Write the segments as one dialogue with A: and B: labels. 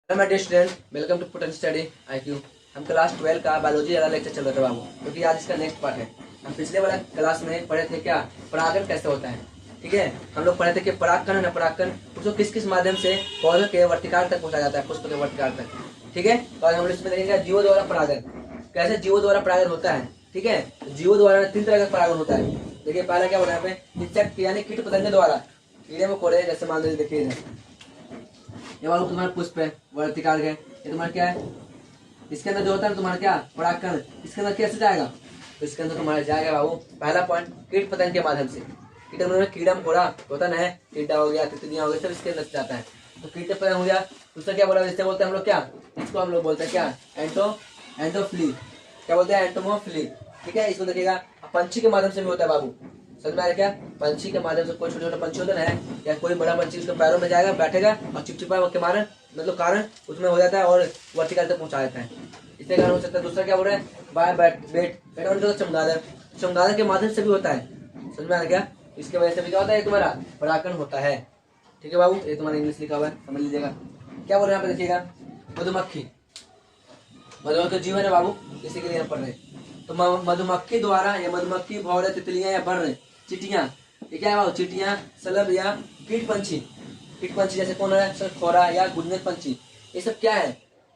A: Hello my dear student, welcome to potential study IQ। हम class 12 का biology वाला lecture चल रहा था बाबू, क्योंकि आज इसका नेक्स्ट पार्ट है। हम पिछले वाला क्लास में पढ़े थे क्या, परागण कैसे होता है। ठीक है, हम लोग पढ़े थे कि परागकण है ना, परागकण उसको किस किस माध्यम से पौधे के वर्तिकाल तक पहुंचाया जाता है, पुष्प के वर्तिकाल तक। ठीक है, तो हम लोग इसमें देखेंगे जीवों द्वारा परागण, कैसे जीवों द्वारा परागण होता है। ठीक है, तो जीवों द्वारा 3 तरह का परागण होता है। देखिए पहला क्या बोला यहाँ पे, इंसेक्ट यानी कीट पतंगे द्वारा, कीड़े मकोड़े जैसे मान लीजिए, देखिए ये वाला तुम्हारा पुष्प है वर्तिकाल है, ये तुम्हारा क्या है, इसके अंदर जो होता है ना तुम्हारा क्या परागकण, इसके अंदर कैसे जाएगा, तो इसके अंदर तुम्हारा जाएगा बाबू पहला पॉइंट कीट पतंग के माध्यम से। कीट में कीड़ा मकोड़ा होता ना है, टिड्डा हो गया, तितलियां हो गई, सब इसके अंदर जाता है। तो कीट पतंग हो गया। दूसरा क्या बोला, इससे बोलते हैं हम लोग क्या, इसको हम लोग बोलते हैं क्या, एंटोफ्ली, क्या बोलते हैं, एंटोमोफ्ली। ठीक है, इसको देखिएगा पंछी के माध्यम से भी होता है बाबू, समझ में आ रहा क्या, पंछी के माध्यम से कोई छोटे छोटे पंछी होता है या कोई बड़ा पंछी उसके पैरों में जाएगा, बैठेगा और चिपचिपा के मारे मतलब कारण उसमें हो जाता है और वर्तिकाल तक पहुंचा देता है, इससे कारण हो सकता है। दूसरा क्या बोल रहा है, बाय बेट चमगादड़, चमगादड़ के माध्यम से भी होता है, समझ में आ रहा क्या, इसके वजह से भी क्या होता है, तुम्हारा परागकण होता है। ठीक है बाबू, ये तुम्हारा इंग्लिश लिखा हुआ है, समझ लीजिएगा। क्या बोल रहे हैं यहाँ पे देखिएगा, मधुमक्खी, मधुमक्खी जीवन है बाबू, इसी के लिए हम पढ़ रहे हैं। तो मधुमक्खी द्वारा या मधुमक्खी, भौरे, तितलियां या बर्र, चींटियां, ये क्या है बाबू, चींटियां, सलब या कीट पंछी, कीट पंछी जैसे कौन है, खोरा या गुंजन पंछी, ये सब क्या है,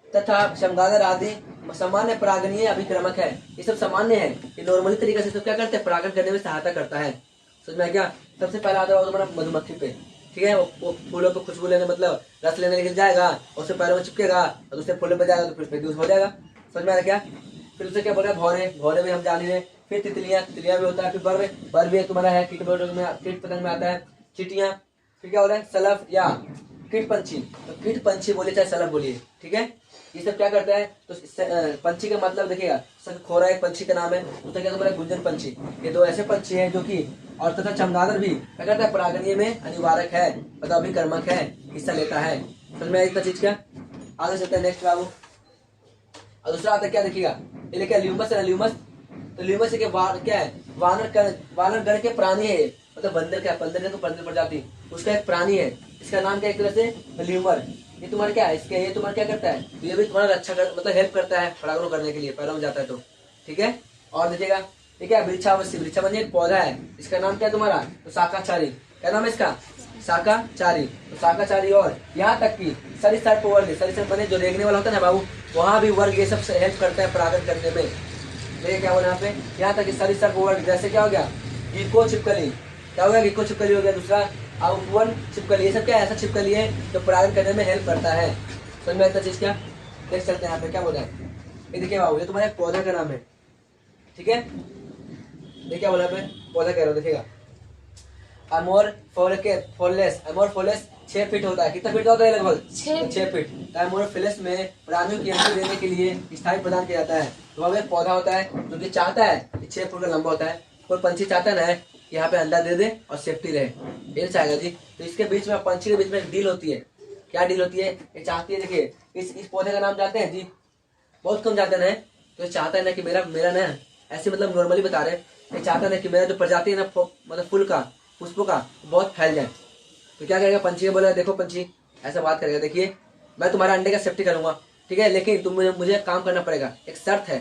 A: तथा चमगादड़ आदि सामान्य परागणीय अभिक्रमक है। ये सब सामान्य है, ये नॉर्मली तरीके से सब क्या करते हैं, परागण करने में सहायता करता है। समझ में क्या, सबसे पहला आता है तुम्हारा मधुमक्खी पे। ठीक है, वो फूलों पे खुशबू लेने मतलब रस लेने लेके जाएगा और उससे पैरों में चिपकेगा और दूसरे फूलों पे जाएगा तो फिर प्रोड्यूस हो जाएगा। समझ में आ रहा क्या, फिर उसे क्या बोल रहा है, भौरे, भौरे में हम जान रहे हैं। फिर तितलियां, तितलियां भी होता है। फिर बर्र, बर्र भी तुम्हारा है, कीट पतंग में आता है। चींटियां, फिर क्या हो रहा है, सलभ या कीट पंछी, तो कीट पंछी बोलिए चाहे सलभ बोलिए। ठीक है, ये सब क्या करता है, तो पंछी का मतलब देखिएगा, खोरा एक पंछी का नाम है, दूसरा क्या तुम्हारा गुंजन पंछी, ये दो ऐसे पंछी हैं जो कि, और तथा चमगादड़ भी क्या करता है, परागणीय में अनिवार्य है, मतलब अभिकर्मक है, हिस्सा लेता है। समझ में इतना चीज क्या, आगे चलते हैं नेक्स्ट बाबू। और दूसरा आता है क्या देखिएगा, ये लिखा है ल्यूमस है, ल्यूमस, तो ल्यूमस क्या है, वानर गण के प्राणी है, मतलब बंदर का, बंदर को बंदर प्रजाति उसका एक प्राणी है, इसका नाम क्या एक तरह से ल्यूमर। ये तुम्हारा क्या है, इसके ये तुम्हारा क्या करता है, तो ये भी तुम्हारा रक्षा मतलब हेल्प करता है परागण करने के लिए, पैरों में जाता है तो। ठीक है, और देखिएगा ये क्या, वृक्षावस्य, वृक्षावस्य एक पौधा है, इसका नाम क्या है तुम्हारा, तो शाकाचारी, क्या नाम है इसका, शाकाचारी, तो शाकाचारी। और यहाँ तक कि सरीसृप वर्ग, सरीसृप बने जो रेंगने वाला होता है ना बाबू, वहाँ भी वर्ग ये सब हेल्प करता है परागण करने में। देखिए क्या बोला यहाँ पे, यहाँ तक कि सरीसृप वर्ग, जैसे क्या हो गया, गिको छिपकली, क्या हो गया, गिको छिपकली हो गया। दूसरा उपवन छिपकली, ये सब क्या है, ऐसा छिपकली है जो परागण करने में हेल्प करता है। समझ में आता चीज क्या, देख सकते हैं यहाँ पे क्या बोला है, ये देखिए बाबू, ये तुम्हारे पौधा का नाम है। ठीक है, देखिए क्या बोला पे, पौधा कह रहा हूँ, देखिएगा अमोरफोलेस, अमोरफोलेस 6 फीट होता है, कितना फीट का होता है, लगभग 6 फीट। अमोरफोलेस में प्राणियों की अंडे देने के लिए स्थायी प्रदान किया जाता है। तो वह एक पौधा होता है जो कि चाहता है कि 6 फुट का लंबा होता है, कोई पंछी चाहता ना है यहाँ पे अंडा दे दे और सेफ्टी रहे, ये चाहेगा जी। तो इसके बीच में, पंछी के बीच में एक डील होती है, क्या डील होती है, ये चाहती है, देखिए इस पौधे का नाम जानते हैं जी, बहुत कम जानते हैं, तो ये चाहता है ना कि मेरा ना, ऐसे मतलब नॉर्मली बता रहे, ये चाहता है ना कि मेरा जो प्रजाति है ना, मतलब फूल का, पुष्पों का, बहुत फैल जाए। तो क्या करेगा, पंछी को बोला, देखो पंछी ऐसा बात करेगा, देखिए मैं तुम्हारे अंडे का सेफ्टी करूंगा, ठीक है, लेकिन तुम मुझे काम करना पड़ेगा, एक शर्त है।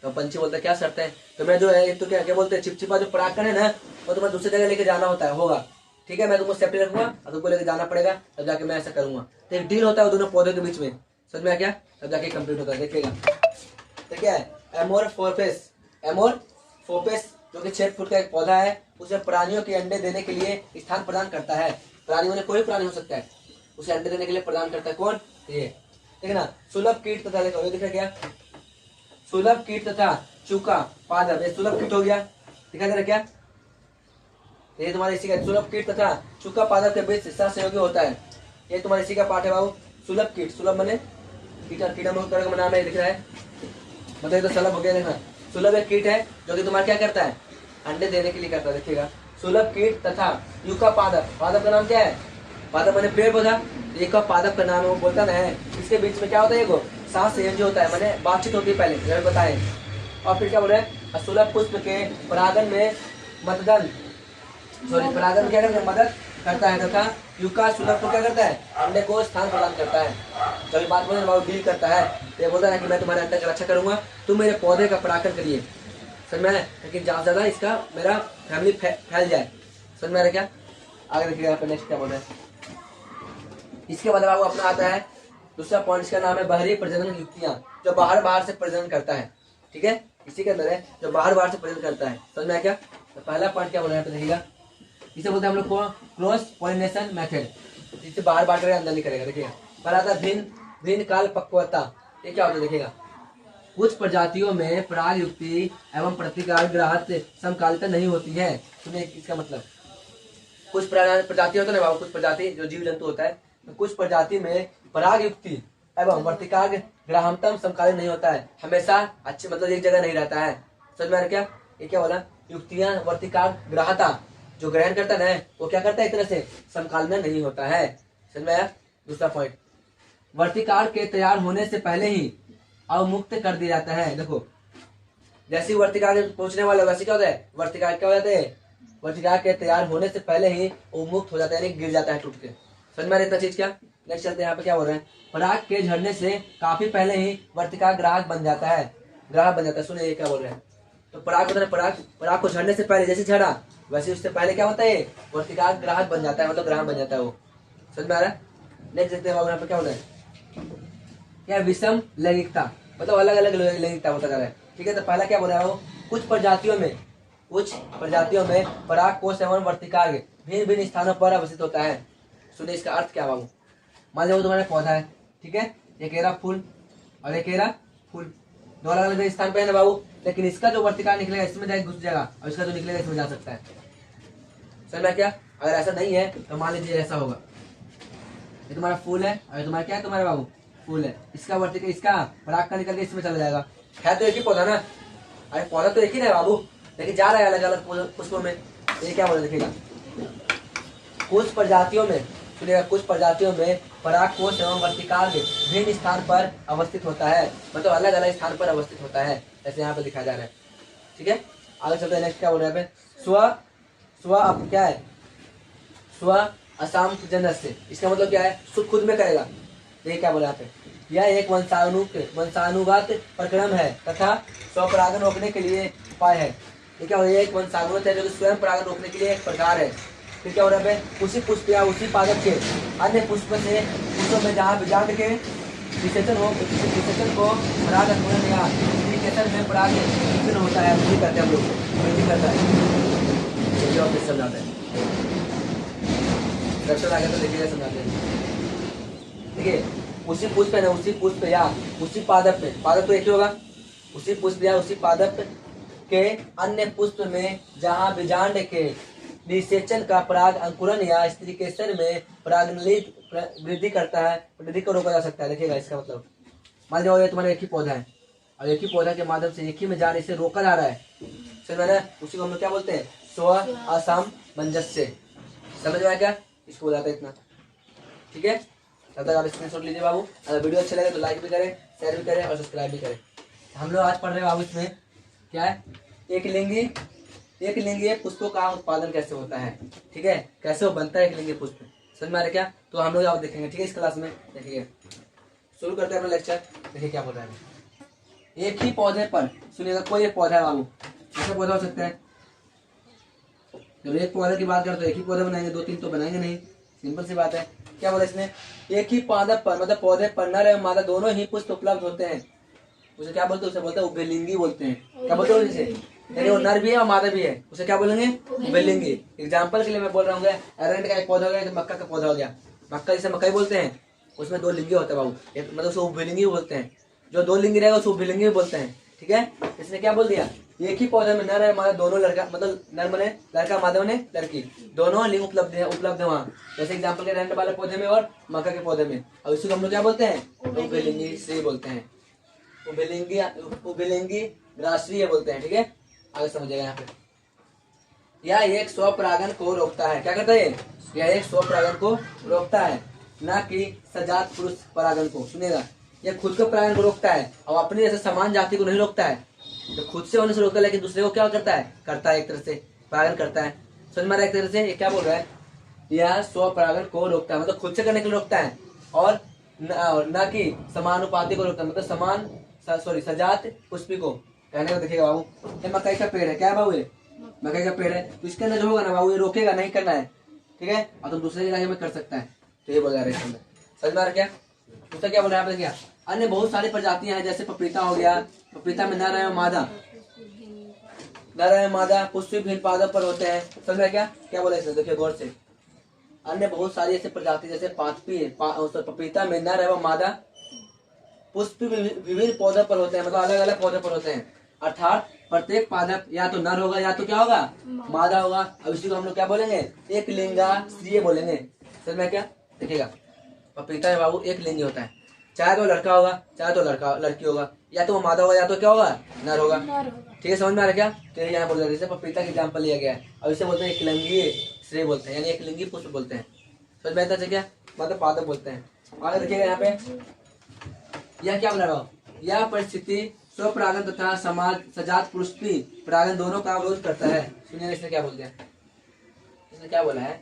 A: तो पंछी बोलता है क्या शर्त है, तो मैं जो है, तो क्या बोलते हैं, चिपचिपा जो परागकण है ना, वो तुम्हें दूसरी जगह लेके जाना होगा। ठीक है, मैं तुमको सेफ्टी रखूंगा और तुमको लेके जाना पड़ेगा, तब जाके मैं ऐसा करूंगा। तो एक डील होता है वो दोनों पौधों के बीच में, समझ में आ क्या, तब जाके कंप्लीट होता है। देखिएगा तो क्या है, एमोरफोपेस, एमोरफोपेस जो कि 6 फुट का एक पौधा है, उसे प्राणियों के अंडे देने के लिए स्थान प्रदान करता है। प्राणियों में कोई प्राणी हो सकता है, उसे अंडे देने के लिए प्रदान करता है, कौन, ये ठीक है ना। सुलभ कीट तथा, देखो ये दिख रहा क्या, सुलभ कीट तथा चूका पादप, ये सुलभ कीट हो गया, दिखा दे रहा क्या, ये तुम्हारे इसी का, सुलभ कीट तथा चूका पादप के बीच सहसहयोगी होता है, ये तुम्हारे इसी का पाठ है बाबू। सुलभ कीट, सुलभ बने कीड़ा का नाम है, दिख रहा है, मतलब ये तो सुलभ हो गया। देखना, सुलभ एक कीट है जो कि तुम्हारा क्या करता है, अंडे देने के लिए करता है। देखिएगा, सुलभ कीट तथा युका पादप, पादप का नाम क्या है, पादप मैंने पेड़ पौधा, युका पादप का नाम वो बोलता ना है, इसके बीच में क्या होता है, सांस संयोजी होता है, मैंने बातचीत होती है पहले बताए। और फिर क्या बोल रहे हैं, सुलभ पुष्प के परागण में मदद, परागण क्या करते हैं, मदद करता है तथा युका शुनक को क्या करता है, अंडे को स्थान प्रदान करता है। कभी बात बोले बाबू डील करता है, तो ये बोलता है कि मैं तुम्हारे अंडे की रक्षा करूंगा, तुम मेरे पौधे का परागण करिए। समझ में आया, लेकिन ज्यादा ज्यादा इसका मेरा फैमिली फैल जाए। समझ में आ रहा क्या? आगे देखिएगा यहाँ पे नेक्स्ट क्या बोल रहे हैं। इसके बाद बाबू अपना आता है दूसरा पॉइंट, इसका नाम है बाहरी प्रजनन युक्तियां, जो बाहर से प्रजनन करता है। ठीक है, इसी के अंदर है जो बाहर से प्रजनन करता है। समझ में आया क्या? तो पहला पॉइंट क्या बोल रहे हैं देखिएगा, इसे बोलते हैं हम लोग को क्रॉस पॉलिनेशन मेथड, जिससे बाहर कर अंदर नहीं करेगा। देखिएगा पहला आता है भिन्न काल पक्वता। ये क्या होता है देखिएगा, कुछ प्रजातियों में पराग युक्ति एवं प्रतिकार ग्राहक समकालिता नहीं होती है। सुनिए इसका मतलब, कुछ प्रजाति होता है ना बाबू, कुछ प्रजाति जो जीव जंतु होता है, तो कुछ प्रजाति में पराग युक्ति एवं वर्तिकाग ग्राहमतम समकालीन नहीं होता है, हमेशा अच्छे मतलब एक जगह नहीं रहता है। समझ में आ रहा क्या? ये क्या बोला, युक्तियां वर्तिकाग ग्राहता जो ग्रहण करता है वो क्या करता है, एक तरह से समकालीन नहीं होता है। समझ में आया? दूसरा पॉइंट, वर्तिकाग के तैयार होने से पहले ही अवमुक्त कर दिया जाता है। देखो जैसे वर्तिकाग पहुंचने वाला वैसे क्या होता है, वर्तिकाग क्या हो जाता है, वर्तिकाग के तैयार होने से पहले ही वो मुक्त हो जाता है, यानी गिर जाता है टूट के। समझ में इतना चीज क्या? नेक्स्ट चलते हैं, यहाँ पे क्या बोल रहे हैं, पराग के झड़ने से काफी पहले ही वर्तिकाग ग्राहक बन जाता है, ग्राहक बन जाता है। सुनिए ये क्या बोल रहे हैं, तो पराग होता है, पराग को झड़ने से पहले जैसे झड़ा वैसे उससे पहले क्या होता है, वर्तिकाग ग्राहक बन जाता है, मतलब ग्राहक बन जाता है वो। समझ में आ रहा है? नेक्स्ट देखते हैं यहाँ पे क्या बोल रहे हैं, क्या विषम लैंगिकता, मतलब अलग अलग लैंगिकता होता जा रहा है। ठीक है, तो पहला क्या बोल रहा है वो, कुछ प्रजातियों में पराग कोष एवं वर्तिकाग भिन्न भिन्न स्थानों पर अवस्थित होता है। सुनिए इसका अर्थ क्या बाबू, मान लो तुम्हारा पौधा है, ठीक है, एक एरा फूल और एक एरा फूल, दो अलग अलग स्थान पे है ना बाबू, लेकिन इसका जो वर्तिकाग निकलेगा इसमें जाएगा घुस जाएगा और इसका जो निकलेगा इसमें जा सकता है। समझ में क्या? अगर ऐसा नहीं है तो मान लीजिए ऐसा होगा, ये तुम्हारा फूल है और तुम्हारा क्या है, तुम्हारा बाबू फूल है, इसका वर्तिकाग इसका पराग का निकल के इसमें चला जाएगा। है तो एक ही पौधा ना, अरे पौधा तो एक ही है बाबू, लेकिन जा रहा है अलग अलग पुष्पों में। ये क्या बोले देखिएगा, कुछ प्रजातियों में, सुनिएगा, कुछ प्रजातियों में पराग कोष एवं वर्तिकाग भिन्न स्थान पर अवस्थित होता है, मतलब अलग अलग स्थान पर अवस्थित होता है, जैसे यहाँ पे दिखाया जा रहा है। ठीक है, आगे चलते हैं, नेक्स्ट क्या बोल रहे हैं, स्व अब क्या है, स्व असाम जनस्य, इसका मतलब क्या है, खुद में करेगा। ये क्या बोला यहाँ पे, यह एक वंशानुगत प्रक्रम है तथा स्वपरागन रोकने के लिए उपाय है। ये क्या हो रहा है, एक वंशानुगत है जो स्वयं परागन रोकने के लिए एक प्रकार है। फिर क्या हो रहा है, उसी पुष्प या उसी पादप के अन्य पुष्पों में जहाँ बीजांड के विसेचन को पराग अंकुरण या निषेचन में पराग विसर्जन होता है, वृद्धि करते हैं हम लोग, वृद्धि करता है, चलिए और फिर समझाते हैं। दर्शन आगे तो देखिए समझाते हैं। देखिए उसी पुष्प है ना, उसी पुष्प या उसी पादप में, पादप तो एक ही होगा, उसी पुष्प या उसी पादप के अन्य पुष्प में जहाँ बीजांड के निषेचन का पराग अंकुरण या स्त्रीकेशन में परागनली वृद्धि करता है, वृद्धि को रोका जा सकता है। देखिएगा इसका मतलब, मान लो ये तुम्हारा एक ही पौधा है और एक ही पौधा के माध्यम से एक ही में जाने से रोका जा रहा है, समझ में, उसी को हम लोग क्या बोलते हैं, स्व असामंजस्य। समझ में आया क्या? इसको बोला था इतना। ठीक है, तब तक आप स्क्रीनशॉट लीजिए बाबू। अगर वीडियो अच्छे लगे तो लाइक भी करें, शेयर भी करें और सब्सक्राइब भी करें। हम लोग आज पढ़ रहे हैं बाबू इसमें क्या है, एक लिंगीय पुष्पों का उत्पादन कैसे होता है। ठीक है, कैसे वो बनता है एक लिंगीय पुष्प, समझ में आ रहा क्या? तो हम लोग आप देखेंगे। ठीक है, इस क्लास में देखिए, शुरू करते हैं अपना लेक्चर। देखिए क्या बोल रहा है, एक ही पौधे पर, सुनिएगा, कोई एक पौधा है बाबू, कैसे पौधा हो सकता है, जब एक पौधे की बात करें तो एक ही पौधे बनाएंगे, दो तीन तो बनाएंगे नहीं, सिंपल सी बात है। क्या बोला इसने, एक ही पादप पर, मतलब पौधे पर नर एवं मादा दोनों ही पुष्प उपलब्ध होते हैं, उसे क्या बोलते हैं, उसे बोलते हैं उभयलिंगी बोलते हैं। क्या बोलते हैं उसे, यानी वो नर भी है और मादा भी है, उसे क्या बोलेंगे, उभयलिंगी। एग्जाम्पल के लिए मैं बोल रहा हूँ, अरंड का एक पौधा हो गया, मक्का का पौधा हो गया, मक्का जिसे मकई बोलते हैं, उसमें दो लिंगी होता है बाबू, मतलब उसे उभयलिंगी बोलते हैं, जो दो लिंगी रहेगा उसे उभयलिंगी बोलते हैं। ठीक है, इसने क्या बोल दिया, एक ही पौधे में नर है मादा दोनों, लड़का मतलब नर मने लड़का, मादा मने लड़की, दोनों लिंग उपलब्ध है वहाँ, जैसे एग्जाम्पल के अरंड वाले पौधे में और मक्का के पौधे में, और इसी को हम लोग क्या बोलते हैं, उभयलिंगी श्रेय बोलते हैं, उभयलिंगी राष्ट्रीय बोलते हैं। ठीक है, आगे समझिएगा यहाँ पे, यह एक स्वपरागन को रोकता है। क्या करता है, यह एक स्वपरागन को रोकता है, न कि सजात पुरुष परागन को। सुनेगा, यह खुद के परागन को रोकता है और अपने जैसे समान जाति को नहीं रोकता है, तो खुद से होने से रोकता है, लेकिन दूसरे को क्या करता है, एक तरह से परागन करता है। समझ में आ रहा है एक तरह से, ये क्या बोल रहा है, यह स्वपरागण को रोकता है, मतलब खुद से करने के लिए रोकता है, और न कि समानुपाती को रोकता है, मतलब सजात पुष्पी को। कहने को देखिएगा बाबू, ये मकई का पेड़ है, क्या है बाबू, ये मकई का पेड़ है, तो इसके अंदर जो होगा ना बाबू, ये रोकेगा नहीं करना है, ठीक है, और तुम दूसरे जगह में कर सकता है। तो ये बोल रहा है समझ में आ रहा क्या? दूसरा क्या बोल रहा है क्या? अन्य बहुत सारी प्रजातियां हैं, जैसे पपीता हो गया, पपीता में नर एवं मादा, नर एवं मादा पुष्पी भिन्न पादों पर होते हैं। समझ में क्या क्या बोला इसने, देखिए गौर से। अन्य बहुत सारी ऐसी प्रजाति जैसे पपीता में नर एवं मादा पुष्प विभिन्न पौधों पर होते हैं, मतलब अलग अलग पौधों पर होते हैं, अर्थात प्रत्येक पादप या तो नर होगा या तो क्या होगा, मादा होगा। अब इसी को हम लोग क्या बोलेंगे, एक लिंगा स्त्रीय बोलेंगे। समझ में क्या? देखिएगा पपीता है बाबू, एक लिंगी होता है, चाहे तो लड़का होगा चाहे तो लड़की होगा, या तो वो मादा होगा या तो क्या होगा, नर होगा। ठीक है, समझ में आ रहा क्या? तो यहाँ बोल रहे पपीता का एग्जाम्पल लिया गया है। अब इसे बोलते हैं एक लिंगी स्त्री बोलते हैं, यानी एक लिंगी पुष्प बोलते हैं। समझ में आता है क्या? मतलब पादप बोलते हैं। आगे देखिएगा यहाँ पे, यह क्या बना रहा, यह परिस्थिति स्वपरागण तथा सजात पुष्पी परागण दोनों का विरोध करता है। सुनिए इसने क्या बोल दिया, इसने क्या बोला है,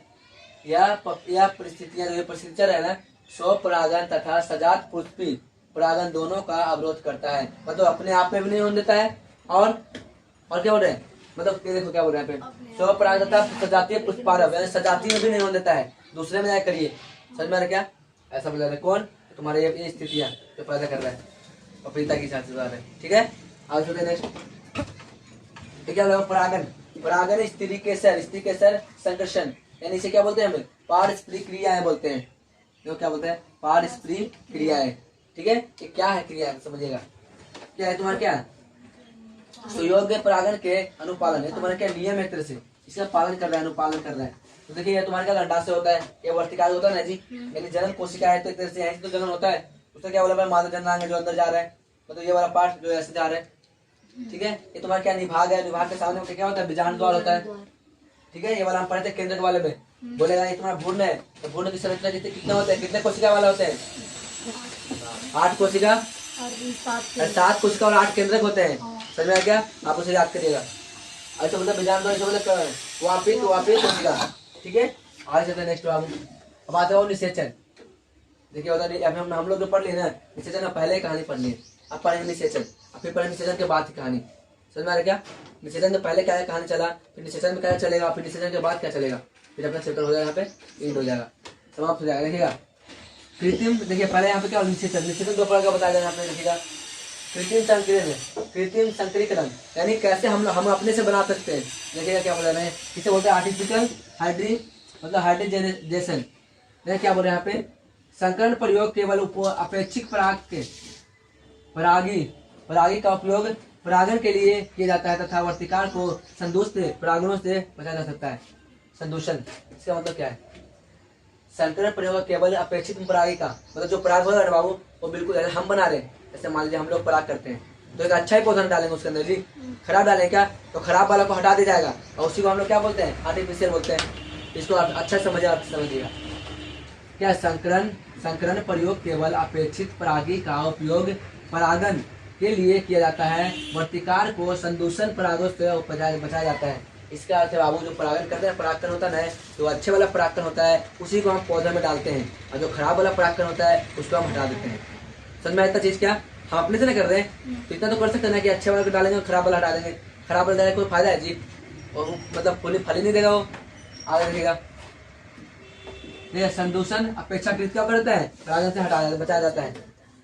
A: यह परिस्थितियां जो परिस्थितियां है ना, स्वपरागण तथा सजात पुष्पी परागण दोनों का अवरोध करता है, मतलब अपने आप में भी नहीं होने देता है, और क्या बोल रहे हैं, मतलब देखो क्या बोल रहे हैं, स्वपरागण तथा सजातीय पुष्पारभ यानी सजाती में भी नहीं होने देता है, दूसरे में जाए करिए। समझ में आ रहा क्या? ऐसा बोल रहे हैं कौन, तुम्हारे ये स्थितियां जो पैदा कर रहा है पपीता की साथ है। ठीक है, आगे चलते नेक्स्ट। क्या बोला, परागण, परागण स्त्री केसर संकर्षण, यानी इसे क्या बोलते हैं हमें, पारस्परिक क्रियाएं बोलते हैं। जो क्या बोलते हैं, पारस्परिक क्रियाएं। ठीक है, ये क्या है क्रिया, समझिएगा क्या है तुम्हारा, क्या सुयोग्य परागण के अनुपालन है, तुम्हारा क्या नियम है, एक तरह से इसका पालन कर रहा है, अनुपालन कर रहा है। तो देखिए ये तुम्हारे क्या अंडा से होता है, ये वर्तिकाल होता है ना जी, यानी जनन कोशिका है, तो एक तरह से यहीं से तो जनन होता है, उसका क्या बोला मादा जननांग जो अंदर जा रहा है, मतलब ये वाला पार्ट जो ऐसे जा रहा है। ठीक है, ये तुम्हारा क्या निभाग है, निभाग के सामने क्या होता है, बीजांड द्वार होता है। ठीक है, ये वाला हम पढ़े थे केंद्रक वाले में, बोलेगा ये तुम्हारा भ्रूण है, तो भ्रूण की संरचना कितने होते हैं, कितने कोशिका वाले होते हैं, 8 कोशिका, 7 कोशिका और 8 केंद्रक होते हैं। समझ में आ गया? आप उसे याद करिएगा। अच्छा मतलब बीजांड द्वार, मतलब वापित कोशिका। ठीक है, आगे चलते हैं नेक्स्ट। अब आते हो निषेचन। देखिए होता नहीं, अभी हम लोग जो पढ़ लिए ना निषेचन, पहले ही कहानी पढ़ ली, अब पढ़ेंगे निषेचन, अब फिर पढ़ेंगे निषेचन के बाद की कहानी। समझ में आ रहा क्या? निषेचन से पहले क्या है कहानी चला, फिर निषेचन में क्या चलेगा, फिर निषेचन के बाद क्या चलेगा, फिर अपना चैप्टर हो जाएगा, यहाँ पे एंड हो जाएगा, समाप्त हो जाएगा। देखिएगा कृत्रिम, देखिए पहले यहाँ पे क्या निषेचन 2 प्रकार का बताया जाए यहाँ पे। देखिएगा कृत्रिम संकरीकरण, यानी कैसे हम अपने से बना सकते हैं। देखिएगा क्या बोल रहे हैं, इसे बोलते हैं आर्टिफिशियल हाइब्रिडाइजेशन। क्या बोल रहे हैं यहाँ पे, संकरण प्रयोग केवल अपेक्षित परागी का उपयोग परागण के लिए किया जाता है तथा वर्तिकाल को संदूषित परागणों से बचाया जा सकता है। संदूषण, इसका मतलब क्या है, संकरण प्रयोग केवल अपेक्षित परागी का, मतलब जो पराग होगा ना बाबू, वो बिल्कुल हम बना रहे हैं, जैसे मान लीजिए हम लोग पराग करते हैं, तो एक अच्छा ही पौधा डालेंगे उसके अंदर जी, खराब डालेंगे क्या, तो खराब वाला को हटा दिया जाएगा, और उसी को हम लोग क्या बोलते हैं, आर्टिफिशियल बोलते हैं। इसको अच्छा समझिएगा क्या, संकरण प्रयोग केवल अपेक्षित परागी का उपयोग परागण के लिए किया जाता है, वर्तिकार को संदूषण परागों से बचाया जाता है। इसका अर्थ बाबू जो परागण करते हैं, परागण होता है ना, जो अच्छे वाला परागण होता है उसी को हम पौधे में डालते हैं, और जो खराब वाला परागण होता है उसको हम हटा देते हैं। समझ में आता चीज क्या, हम अपने से नहीं कर रहे हैं, तो इतना तो कर सकते हैं ना कि अच्छे वाला को डालेंगे और खराब वाला हटा देंगे, खराब वाला डालेंगे कोई फायदा है जी, और मतलब फल ही नहीं देगा वो। आगे देखिएगा, संदूषण अपेक्षाकृत क्या करता है, परागण से बचाया जाता है।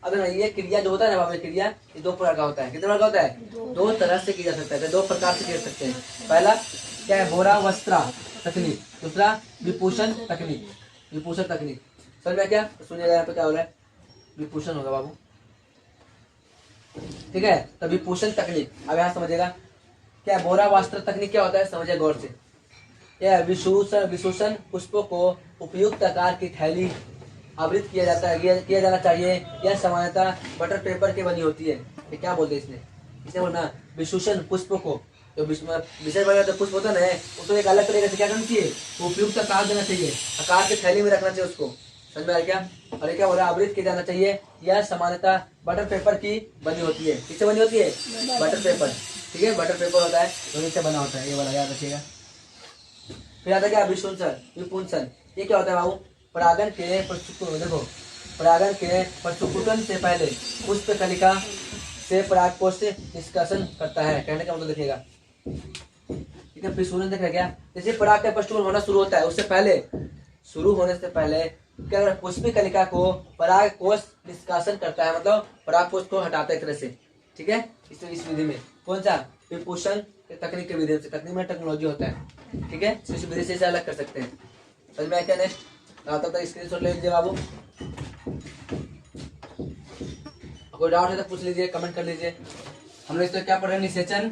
A: अब ये क्रिया जो होता है ना बाबू, क्रिया ये 2 प्रकार का होता है। कितने प्रकार का होता है, 2 तरह से किया जा सकता है, 2 प्रकार से कर सकते हैं। पहला क्या है, बोरा वस्त्रा तकनीक, दूसरा विपूषण तकनीक। समझ में क्या, सुनिएगा यहाँ पे क्या हो रहा है, विपूषण होगा बाबू। ठीक है, तो विपूषण तकनीक, अब यहाँ समझिएगा क्या, बोरा वस्त्र तकनीक क्या होता है, समझिए गौर से। यह विशोषण पुष्पों को उपयुक्त आकार की थैली आवृत किया जाता है, किया जाना चाहिए। यह सामान्यतः बटर पेपर की बनी होती है। ये क्या बोलते हैं इसे बोलना विशोषण पुष्पों को, जो विशेष वाला पुष्प होता है ना, उसको एक अलग तरीके से क्या करना चाहिए, उपयुक्त आकार देना चाहिए, आकार की थैली में रखना चाहिए उसको। समझ में आ गया? और क्या बोल रहा है, आवृत किया जाना चाहिए। यह सामान्यतः बटर पेपर की बनी होती है। किससे बनी होती है, बटर पेपर। ठीक है, बटर पेपर होता है, तो इससे बना होता है, ये वाला याद रखिएगा। फिर आता है क्या, विपुंसन। ये क्या होता है बाबू, परागन के देखो, परागन के प्रस्फुटन से पहले पुष्प कलिका से परागकोश निष्कासन करता है। कहने का मतलब देखिएगा, ठीक है, प्रस्फुटन देख रहे क्या, जैसे पराग का प्रस्फुटन होना शुरू होता है उससे पहले, शुरू होने से पहले क्या कर, पुष्पी कलिका को परागकोश निष्कासन करता है, मतलब परागकोश को हटाता है एक तरह से, ठीक है। इस विधि में कौन सा, विभूषण तकनीक के विधि से, तकनीक में टेक्नोलॉजी होता है, ठीक है, इस विधि से इसे अलग कर सकते हैं। समझ में क्या, नेक्स्ट तब तक स्क्रीनशॉट ले लीजिए बाबू, कोई डाउट है तो पूछ लीजिए, कमेंट कर लीजिए। हम लोग इसमें क्या पढ़ रहे हैं, निषेचन,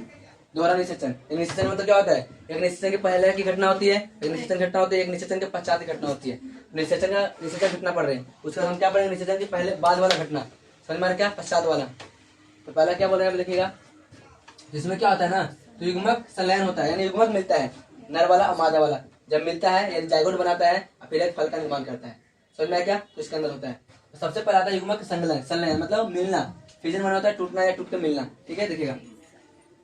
A: दोहरा निषेचन। निषेचन मतलब क्या होता है, एक निषेचन के पहले की घटना होती है, एक निषेचन घटना होती है, एक निषेचन के पश्चात की घटना होती है। निषेचन घटना पढ़ रहे हैं, उसका हम क्या पढ़ेंगे, निषेचन के पहले बाद वाला घटना, समझ में क्या, पश्चात वाला। तो पहला क्या बोल रहे हैं देखिएगा, जिसमें क्या होता है ना, तो युग्मक संलयन होता है, यानी युग्मक मिलता है, नर वाला और मादा वाला जब मिलता है यानी जायगोट बनाता है और फिर एक फल का निर्माण करता है। समझ में क्या, तो इसके अंदर होता है। तो सबसे पहले आता है युग्मक संलयन मतलब मिलना, फिजन बना होता है, टूटना या टूट कर मिलना, ठीक है। देखिएगा,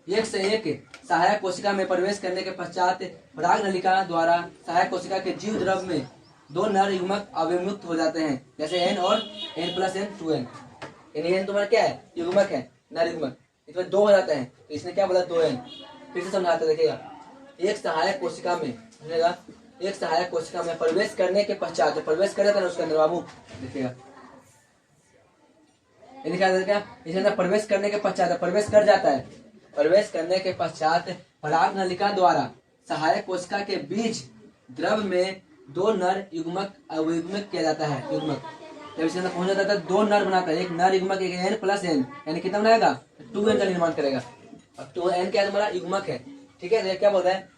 A: एक से एक सहायक कोशिका में प्रवेश करने के पश्चात पराग नलिका द्वारा सहायक कोशिका के जीव द्रव में दो नर युग्मक अवयुक्त हो जाते हैं, जैसे एन और n+n 2n। एन तुम्हारा क्या है, युग्मक है, नर युग्मक, इसमें दो हो जाते हैं, तो इसने क्या बोला 2n। फिर से समझाते देखिएगा, एक सहायक कोशिका में, समझेगा, एक सहायक कोशिका में प्रवेश करने के पश्चात, प्रवेश कर जाता है उसके अंदर बाबू, देखिएगा क्या, इसके अंदर प्रवेश करने के पश्चात, प्रवेश कर जाता है, प्रवेश करने के पश्चात पराग नलिका द्वारा सहायक कोशिका के बीज द्रव में दो नर युग्मक अवयुग्मित किया जाता है। युग्मक जब इसके अंदर पहुंच जाता है दो नर बनाता है, एक नर युग्मक एक n+n, यानी कितना बनाएगा 2n का निर्माण करेगा। अब 2n क्या हमारा युग्मक है, ठीक है। क्या बोल रहा है,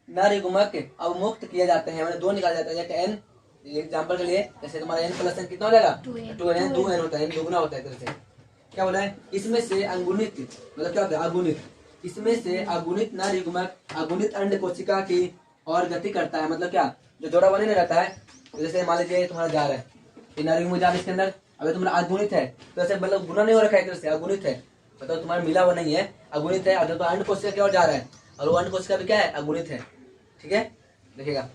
A: नर युग्मक अवमुक्त किए जाते हैं, मैंने दो निकाल जाता है, जैसे n एग्जाम्पल के लिए, जैसे तुम्हारा n+n कितना हो जाएगा 2n होता है, दुगुना होता है तरह से। क्या बोला है, इसमें से अगुणित मतलब क्या होता है, अगुणित, इसमें से अगुणित नर युग्मक अगुणित अंड कोशिका की और गति करता है, मतलब क्या, जो जोड़ा बने नहीं रहता है, जैसे मान लीजिए तुम्हारा जार है, ये नर युग्मक जार इसके अंदर, अगर तुम्हारा अगुणित है तो ऐसे मतलब गुना नहीं हो रखा है, तरह से अगुणित है, मतलब तुम्हारा मिला हुआ नहीं है, अगुणित है, अगर तो अंड कोशिका की ओर जा रहा है और वो अंड कोशिका भी क्या है, अगुणित है, ठीक है। देखिएगा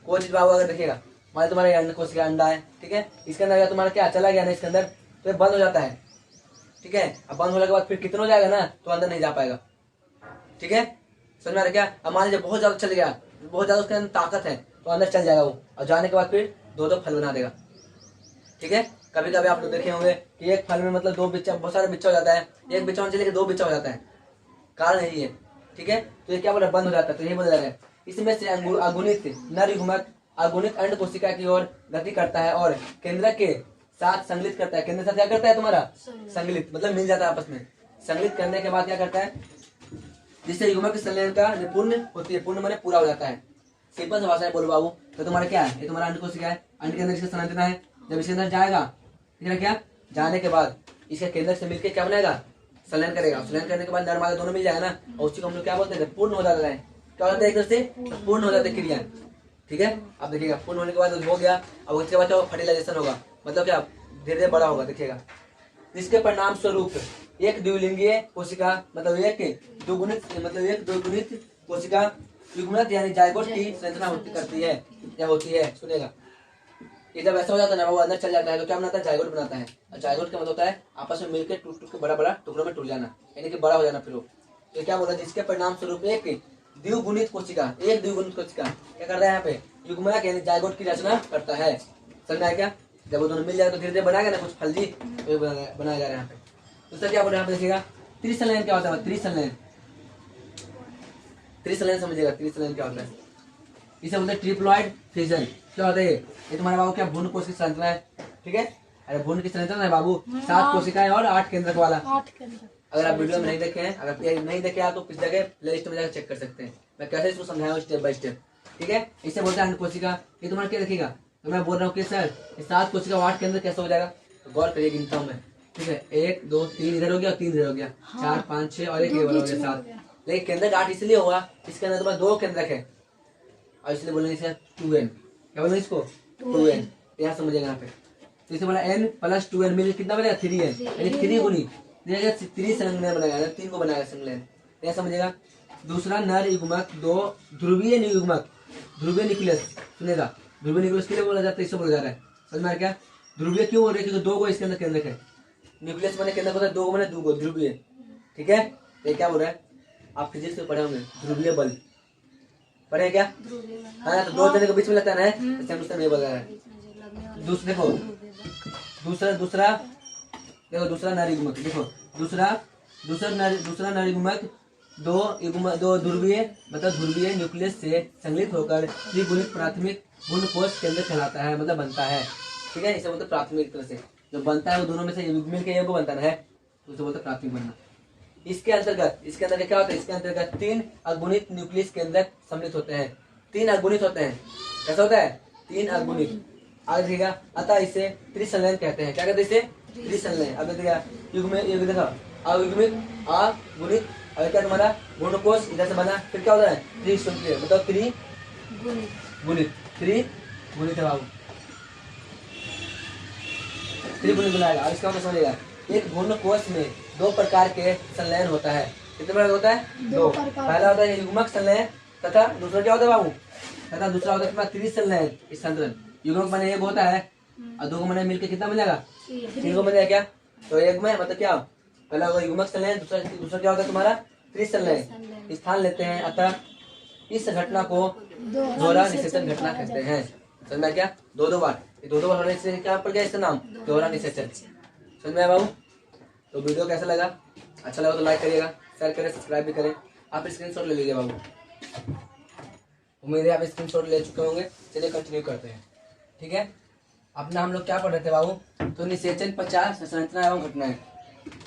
A: कोई चीज बाबू अगर देखिएगा, मान तुम्हारे अंड कोशिका अंडा है, ठीक है, इसके अंदर अगर तुम्हारा क्या चला गया ना इसके अंदर, तो बंद हो जाता है, ठीक है। अब बंद होने के बाद फिर कितना हो जाएगा ना, तो अंदर नहीं जा पाएगा, ठीक है। समझ में आ रहा क्या, अब मान लीजिए बहुत ज्यादा चल गया, बहुत ज्यादा उसके अंदर ताकत है, तो अंदर चल जाएगा वो, और जाने के बाद फिर दो फल बना देगा, ठीक है। कभी कभी आप लोग देखे होंगे कि एक फल में मतलब दो बिच्चा, बहुत सारे बिच्चा हो जाता है, एक बिच्चा होने चले दो बिच्चा हो जाता है, कारण यही है, ठीक है। तो ये क्या बोला, बंद हो जाता है, तो ये बोला जा रहा है, इसमें से अगुणित नर युग्मक अगुणित अंड कोशिका की ओर गति करता है और केंद्र के साथ संगलित करता है। केंद्र साथ क्या करता है तुम्हारा, संगलित मतलब मिल जाता है आपस में। संगलित करने के बाद क्या करता है, जिससे युग्मक की संलयन का पूर्ण होती है, पूर्ण माने पूरा हो जाता है। सिंपल सा भाषा है बोलो बाबू, तो तुम्हारा क्या है, ये तुम्हारा अंड कोशिका है, अंड के अंदर इसका संलयन देना है, जब इसके अंदर जाएगा, ठीक है, क्या जाने के बाद इसके केंद्र से मिलकर क्या बनाएगा, संलयन करेगा। संलयन करने के बाद नर मादा दोनों मिल जाएगा ना, और उसी को हम लोग क्या बोलते हैं, पूर्ण हो जाता है। क्या होता है, एक तरह से पूर्ण हो जाता है क्रिया, ठीक है। अब देखिएगा पूर्ण होने के बाद हो गया, अब उसके बाद फर्टिलाइजेशन होगा, मतलब क्या धीरे धीरे बड़ा होगा, देखिएगा। इसके परिणाम स्वरूप एक द्विलिंगीय कोशिका मतलब एक द्विगुणित कोशिका युग्मक यानी जायगोट की संरचना करती है या होती है। सुनेगा, ये जब ऐसा हो जाता है ना, वो अंदर चल जाता है तो क्या बनाता है, जायगोट बनाता है। और जायगोट का मतलब होता है आपस में मिलकर टूट टूट के बड़ा बड़ा टुकड़ों में टूट जाना, यानी कि बड़ा हो जाना। फिर वो तो क्या बोला, जिसके परिणाम स्वरूप एक द्विगुणित कोशिका क्या कर रहा है यहाँ पे, युग्मक यानी जायगोट की रचना करता है। समझ में आया क्या, जब वो दोनों मिल जाए तो धीरे धीरे बनाएगा ना कुछ फल जी, तो बनाया जा रहा है यहाँ पे। दूसरा क्या बोल रहे हैं, देखिएगा त्रिसंलयन क्या होता है, त्रिसंलयन समझिएगा, त्रिसंलयन क्या होता है, इसे बोलते हैं ट्रिप्लॉइड फिजन। क्या होता है ये तुम्हारा बाबू क्या भ्रूण कोशिका की संरचना है, ठीक है। अरे भ्रूण की संरचना है बाबू, 7 कोशिकाएं और 8 केंद्रक वाला। अगर आप वीडियो में नहीं देखे हैं, अगर नहीं देखे आप तो किस जगह प्ले लिस्ट में जाकर चेक कर सकते हैं, मैं कैसे इसको समझाया स्टेप बाय स्टेप, ठीक है। इसे बोलते हैं अंड कोशिका। ये तुम्हारा क्या देखिएगा, तो मैं बोल रहा हूँ कि सर 7 कोशिका 8 केंद्र कैसे हो जाएगा, तो गौर करिए, गिनता हूँ मैं, ठीक है। 1 2 3 इधर हो गया और 3 इधर हो गया, 4 5 6 और 1 हो गया 7। लेकिन केंद्रक 8 इसलिए हुआ, इसके अंदर तुम्हारा 2 केंद्रक है और इसलिए बोलेंगे इसे 2n। क्या बोलेंगे इसको, 2n, यहाँ समझिएगा यहाँ पे। तो इसे बोला n+2n मिल कितना बनेगा, 3n, यानी 3 गुनी 3 संलयन बनाएगा, 3 को बनाएगा संलयन, यहाँ समझिएगा। दूसरा नर युग्मक 2 ध्रुवीय युग्मक, ध्रुवीय न्यूक्लियस, सुनेगा ध्रुवीय न्यूक्लियस के लिए बोला जाता है, इससे बोला जा रहा है। समझ में आ क्या? ध्रुवीय क्यों बोल रहे हैं? क्योंकि दो को इसके अंदर केंद्रक है। न्यूक्लियस मैंने केंद्रक होता है, दो को मैंने दो ध्रुवीय। ठीक है, तो क्या बोल रहा है? आप फिजिक्स में पढ़े होंगे ध्रुवीय बल, पढ़े क्या? हाँ, तो दो जने के बीच में लगता है ना, इससे नहीं बोल रहा है। दूसरे को दूसरा देखो, दूसरा नारीगुमक देखो, दूसरा नारीगुमक दो ध्रुवीय मतलब ध्रुवीय न्यूक्लियस से संगलित होकर त्रिगुणित प्राथमिक गुण कोश केंद्र कहलाता है, मतलब बनता है। ठीक है, इसे बोलते प्राथमिक तरह से जो बनता है वो दोनों में से मिल के एक बनता है, तो उसे बोलते प्राथमिक बनना। इसके अंतर्गत क्या होता है? इसके अंतर्गत 3 अगुणित न्यूक्लियस केंद्रक सम्मिलित होते हैं। 3 अगुणित होते हैं। कैसा होता है? 3 अगुणित। आगे देखिएगा, अतः इसे त्रिसंलयन कहते हैं। क्या कहते हैं? इसे त्रिसंलयन। अब देखिएगा, युग्मित देखो, अयुग्मित, अगुणित, और क्या तुम्हारा गुणकोश इधर से बना, फिर क्या होता है? त्रिसंलयन मतलब त्रिगुणित। त्रिगुणित है बाबू, त्रिगुणित बनाएगा। अब इसका मतलब समझिएगा, एक गुणकोश में 2 प्रकार के संलयन होता है। कितने प्रकार होता है? 2। पहला होता है युग्मक संलयन तथा दूसरा क्या होता है बाबू? तथा दूसरा होता है तुम्हारा त्रिसंलयन स्थानांतरण। युग्मक माने एक होता है और 2 को माने मिलकर कितना बन जाएगा? 3 को बन जाएगा। क्या तो एक में मतलब क्या, पहला होगा युग्मक संलयन, दूसरा क्या होता है तुम्हारा? त्रिसंलयन स्थान लेते हैं। अतः इस घटना को दोहरा निषेचन घटना कहते हैं। समझ में क्या? दो बार होने से क्या पड़ गया इसका नाम? दोहरा निषेचन। समझ में आया बाबू? तो वीडियो कैसा लगा? अच्छा लगा तो लाइक करिएगा, शेयर करें, सब्सक्राइब भी करें। आप स्क्रीनशॉट ले लीजिए बाबू, उम्मीद है आप स्क्रीनशॉट ले चुके होंगे। चलिए कंटिन्यू करते हैं। ठीक है, अपना हम लोग क्या पढ़ रहे थे बाबू? तो निषेचन 50 संरचना एवं घटनाएं।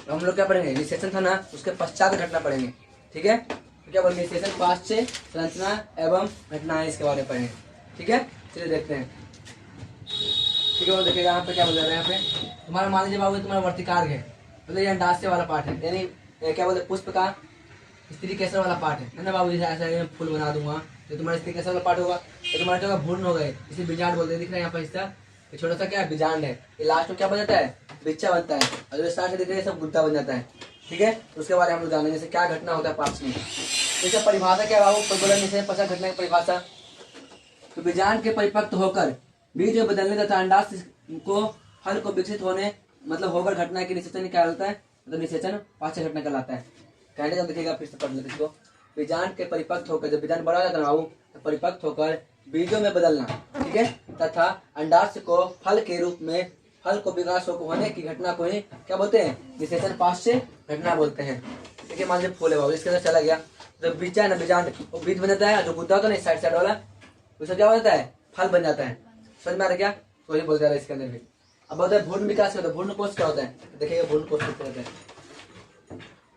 A: तो हम लोग क्या पढ़ेंगे? निषेचन था ना, उसके पश्चात घटना पढ़ेंगे। ठीक है, तो क्या बोलेंगे? निषेचन 5 से संरचना एवं घटनाएं, इसके बारे में पढ़ेंगे। ठीक है, चलिए देखते हैं। ठीक है, वो देखिएगा यहाँ पे क्या बोल रहा है। यहाँ पे तुम्हारा मान लीजिए बाबू, तुम्हारा वर्तिकार्घ है, मतलब ये अंडाशय वाला पार्ट है, यानी क्या बोलते पुष्प का स्त्री केसर वाला पार्ट है ना बाबू। जैसे ऐसा फूल बना दूंगा तो तुम्हारा स्त्री केसर वाला पार्ट होगा, तो तुम्हारा जो भ्रूण हो गए, इसे बीजांड बोलते हैं। दिख रहा है यहाँ पर हिस्सा, ये छोटा सा क्या है? बीजांड है। ये लास्ट में क्या बन जाता है? बिच्चा बनता है। और जो स्टार्ट से दिख रहा है सब गुद्दा बन जाता है। ठीक है, तो उसके बारे में हम लोग जानेंगे, जैसे क्या घटना होता है पार्ट्स में। इसका परिभाषा क्या बाबू? प्रबलन निषेचन 50 घटना की परिभाषा। तो बीजांड के परिपक्व होकर बीज में बदलने तथा अंडाशय को फल को विकसित होने मतलब होकर घटना की निषेचन क्या होता है? मतलब निषेचन 5 घटना कहलाता है। कहने का देखिएगा, फिर से पढ़ लेते इसको। बीजांड के परिपक्व होकर, जब बीजांड बड़ा हो जाता है बाबू, तो परिपक्व होकर बीजों में बदलना, ठीक है, तथा अंडाशय को फल के रूप में फल को विकास होने की घटना को ही क्या बोलते हैं? निषेचन 5 से घटना बोलते हैं। देखिए मान लीजिए फूल है बाबू, इसके अंदर चला गया, जब बीजा है ना, बीजांड वो बीज बन जाता है, जो गुद्दा होता है ना साइड साइड वाला, उसका क्या हो जाता है? फल बन जाता है। समझ में आ रहा है क्या? तो वही बोलते हैं इसके अंदर भी। अब बोलते हैं भ्रूण विकास क्या होता है? भ्रूण कोश क्या होता है? देखिए भ्रूण कोश क्या होता है?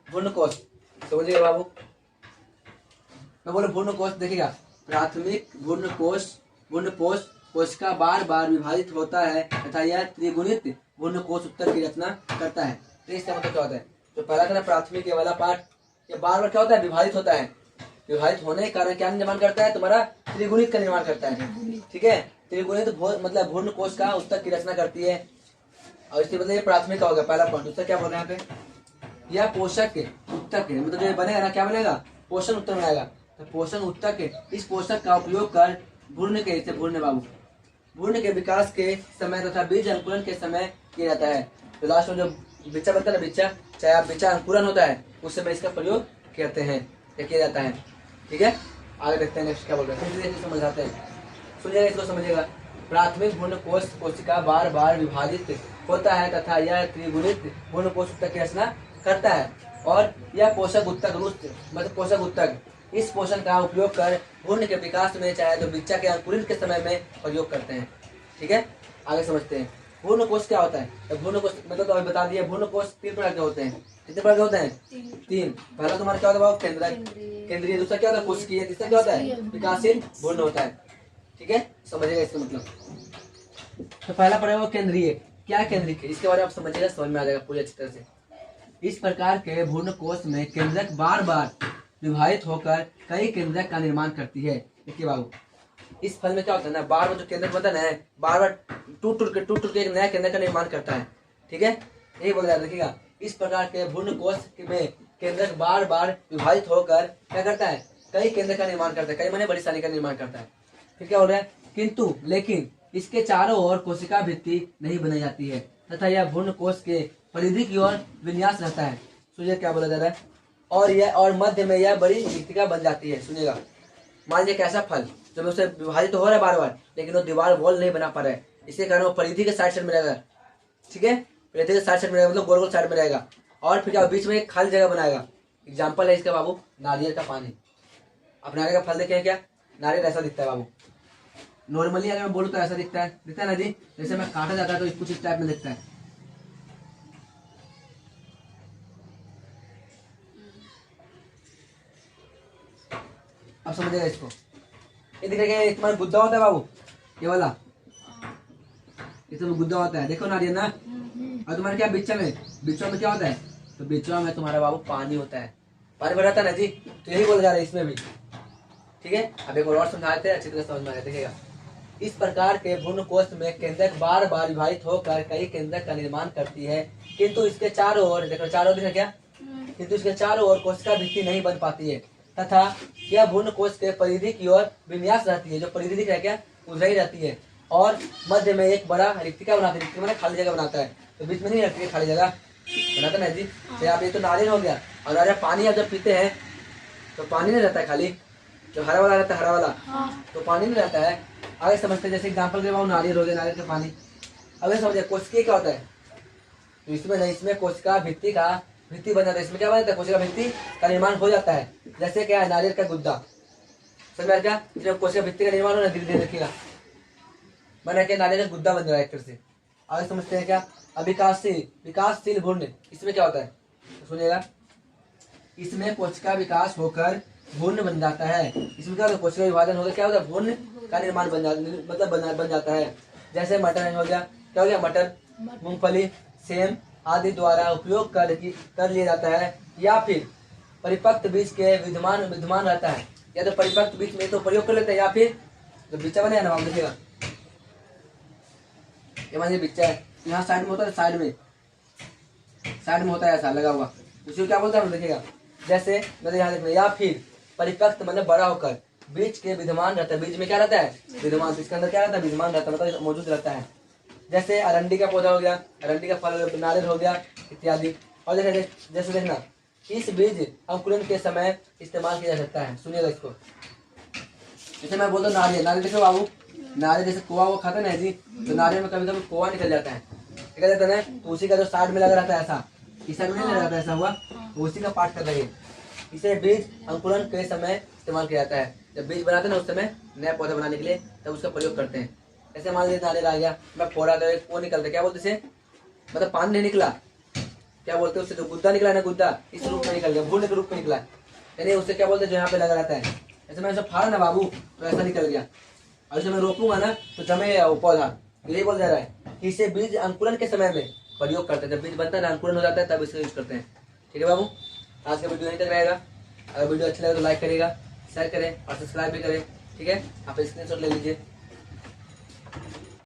A: भ्रूण कोश समझिएगा बाबू, मैं बोलो भ्रूण कोश। देखिएगा, प्राथमिक भ्रूण कोश कोशिका बार बार विभाजित होता है तथा यह त्रिगुणित भ्रूण कोश उत्तर की रचना करता है। तो इसका मतलब क्या होता है? जो पहला था ना प्राथमिक ये वाला पार्ट, ये बार बार क्या होता है? विभाजित होता है। विभाजित होने के कारण क्या निर्माण करता है? तुम्हारा त्रिगुणित का निर्माण करता है। ठीक है, त्रिगुणित मतलब भ्रूण कोश का उत्तक की रचना करती है। और इसके मतलब ये प्राथमिक का होगा पहला पॉइंट। उत्तक क्या बोल रहे हैं यहाँ पे? यह पोषक उत्तक है, मतलब जो बनेगा ना, क्या बनेगा? पोषण उत्तक बनाएगा। तो पोषण उत्तक है, इस पोषक का उपयोग कर भ्रूण के भ्रूण के विकास के समय तथा बीज अंकुरण के समय किया जाता है। तो लास्ट में जो बिच्चा बनता है ना, बिच्चा, चाहे आप बिच्चा अंकुरण होता है उस समय इसका प्रयोग करते हैं, किया जाता है। ठीक है, आगे देखते हैं नेक्स्ट क्या बोल रहे हैं, समझाते हैं। सुनिएगा, इसको समझिएगा। प्राथमिक भ्रूण कोश कोशिका बार बार विभाजित होता है तथा यह त्रिगुणित भ्रूण कोश उत्तक की रचना करता है, और यह पोषक उत्तक मतलब पोषक उत्तक इस पोषण का उपयोग कर भ्रूण के विकास में चाहे तो बिच्चा के अंकुरित के समय में प्रयोग करते हैं। ठीक है, आगे समझते हैं। भ्रूण कोश क्या होता है? तो भ्रूण कोश मतलब तो अभी बता दिया, भ्रूण कोश 3 प्रकार के होते हैं। कितने प्रकार के होते हैं? 3। पहला तुम्हारा क्या होता है? केंद्रीय। दूसरा क्या होता है? कोशिकीय। तीसरा क्या होता है? विकासशील भ्रूण होता है। ठीक है, समझिएगा इसका मतलब। तो पहला पड़ेगा केंद्रीय। क्या केंद्रीय? इसके बारे में आप समझिएगा, समझ में आ जाएगा पूरी अच्छी तरह से। इस प्रकार के भ्रूण कोश में केंद्रक बार बार विभाजित होकर कई केंद्रक का निर्माण करती है। देखिए बाबू, इस फल में क्या होता है ना, बार बार जो केंद्रक बनता है बार बार टूट के एक नया केंद्र का निर्माण करता है। ठीक है, यही बोल रहा है। देखिएगा, इस प्रकार के भ्रूण कोश में केंद्रक बार बार विभाजित होकर क्या करता है? कई केंद्र का निर्माण करता है। कई माने बड़ी सानी का निर्माण करता है। फिर क्या हो रहा है? किंतु लेकिन इसके चारों ओर कोशिका भित्ति नहीं बनाई जाती है तथा यह भ्रूण कोश के परिधि की ओर विन्यास रहता है। सुनिए क्या बोला जा रहा है। और मध्य में यह बड़ी रिक्तिका बन जाती है। सुनिएगा, मान लीजिए कैसा फल जब उससे विभाजित हो रहा है बार बार, लेकिन वो दीवार वॉल नहीं बना पा रहा है, इसके कारण वो परिधि के साइड में रहेगा। ठीक है, परिधि के साइड में रहेगा, मतलब गोल गोल साइड में रहेगा। और फिर क्या बीच में एक खाली जगह बनाएगा। एग्जाम्पल है इसका बाबू, नारियल का पानी। आप नारियल का फल देखे हैं क्या? नारियल ऐसा दिखता है बाबू। नॉर्मली अगर मैं बोलूँ तो ऐसा दिखता है ना जी। जैसे मैं काटा जाता है तो कुछ इस टाइप में दिखता है। अब समझिएगा इसको। ये दिख रहा है तुम्हारा गुद्दा होता है बाबू, ये वाला, ये सब गुद्दा होता है। देखो नारियल ना। और तुम्हारे क्या बिच्चा में क्या होता है? तो बिच्चा में तुम्हारा बाबू पानी होता है। पानी भरा था ना जी, तो यही बोला जा रहा है इसमें भी। ठीक है, अब एक और समझाते हैं, अच्छी तरह समझ में आ देखिएगा। इस प्रकार के भ्रूण कोश में केंद्रक बार बार विभाजित होकर कई केंद्रक का निर्माण करती है, किंतु इसके चारों ओर, देखो चारों ओर क्या, किंतु इसके चारों ओर कोशिका भित्ति नहीं बन पाती है तथा यह भ्रूण कोश के परिधि की ओर विन्यास रहती है। जो परिधि दिख रहा है क्या, उधर रहती है। और मध्य में एक बड़ा रिक्तिका बनाती है। रिक्तिका मैंने खाली जगह बनाता है, तो बीच में नहीं रहती है खाली जगह, बनाता ना जी। तो आप ये तो नारियल हो गया। और नारियल पानी आप जब पीते हैं तो पानी नहीं रहता है खाली, जो हरा वाला रहता है, हरा वाला तो पानी नहीं रहता है। आगे समझते हैं, जैसे एग्जाम्पल के बाद नारियल हो गया, नारियल का पानी। अगर समझिए कोशिका क्या होता है, तो इसमें कोशिका भित्ति बन जाता है। इसमें क्या बन जाता है, कोशिका भित्ति का निर्माण हो जाता है। जैसे क्या है, नारियल का गुद्दा, समझ में क्या, जब कोशिका भित्ति का निर्माण हो ना, धीरे धीरे देखिएगा बना के नारियल का गुद्दा बन रहा है एक तरह से। आगे समझते हैं क्या, अब विकासशील भ्रूण, इसमें क्या होता है, तो सुनिएगा, इसमें कोशिका विकास होकर भ्रूण बन जाता है। इसमें क्या होता है, कोशिका विभाजन होकर क्या होता है, भ्रूण का निर्माण बन जाता है। जैसे मटर हो गया, क्या हो गया, मटर, मूंगफली, सेम आदि द्वारा उपयोग कर लिया जाता है। या फिर परिपक्व बीज के विद्यमान रहता है, या तो परिपक्व बीज में तो प्रयोग कर लेते हैं, या फिर जो बिच्चा बने ना, देखिएगा ये मान बिच्चा है, यहाँ साइड में होता है, साइड में होता है ऐसा लगा हुआ, उसी को क्या बोलते हैं, देखिएगा। जैसे मतलब यहाँ देखना, या फिर परिपक्व मतलब बड़ा होकर बीज के विद्यमान रहता है। बीज में क्या रहता है, विद्यमान, इसके अंदर क्या रहता है, विद्यमान रहता है, मतलब मौजूद रहता है। जैसे अरंडी का पौधा हो गया, अरंडी का फल, नारियल हो गया इत्यादि। और जैसे देखना, इस बीज अंकुरण के समय इस्तेमाल किया जा सकता है। सुनिएगा इसको, जैसे मैं बोलता हूँ नारियल देखो बाबू, नारियल जैसे कोवा वो खाता है ना जी, तो नारियल में कभी कभी कोवा निकल जाता है, तो उसी का जो साइड में लगा रहता है ऐसा, इस साइड में नहीं लगा रहता है ऐसा हुआ, तो उसी का पार्ट कर रही है। इसे बीज अंकुरण के समय इस्तेमाल किया जाता है। जब बीज बनाते हैं ना, उस समय नया पौधा बनाने के लिए तब उसका प्रयोग करते हैं। ऐसे मान लीजिए नारियल आ गया, मैं फोड़ा तो एक वो निकलता है, क्या बोलते इसे, मतलब पानी नहीं निकला, क्या बोलते हैं उससे, जो गुद्दा निकला ना, गुद्दा इस रूप में निकल गया, भ्रूण के रूप में निकला, यानी उससे क्या बोलते हैं, जो यहाँ पे लगा रहता है। ऐसे मैं ऐसा फाड़ा ना बाबू, तो ऐसा निकल गया। और इसे मैं रोपूंगा ना तो जमेगा वो पौधा, यही बोल जा रहा है कि इसे बीज अंकुरण के समय में प्रयोग करते हैं। जब बीज बनता है ना, अंकुरण हो जाता है, तब इसे यूज करते हैं। ठीक है बाबू, आज का वीडियो यहीं तक रहेगा। अगर वीडियो अच्छा लगे तो लाइक करेगा, शेयर करें और सब्सक्राइब भी करें। ठीक है, आप स्क्रीनशॉट ले लीजिए।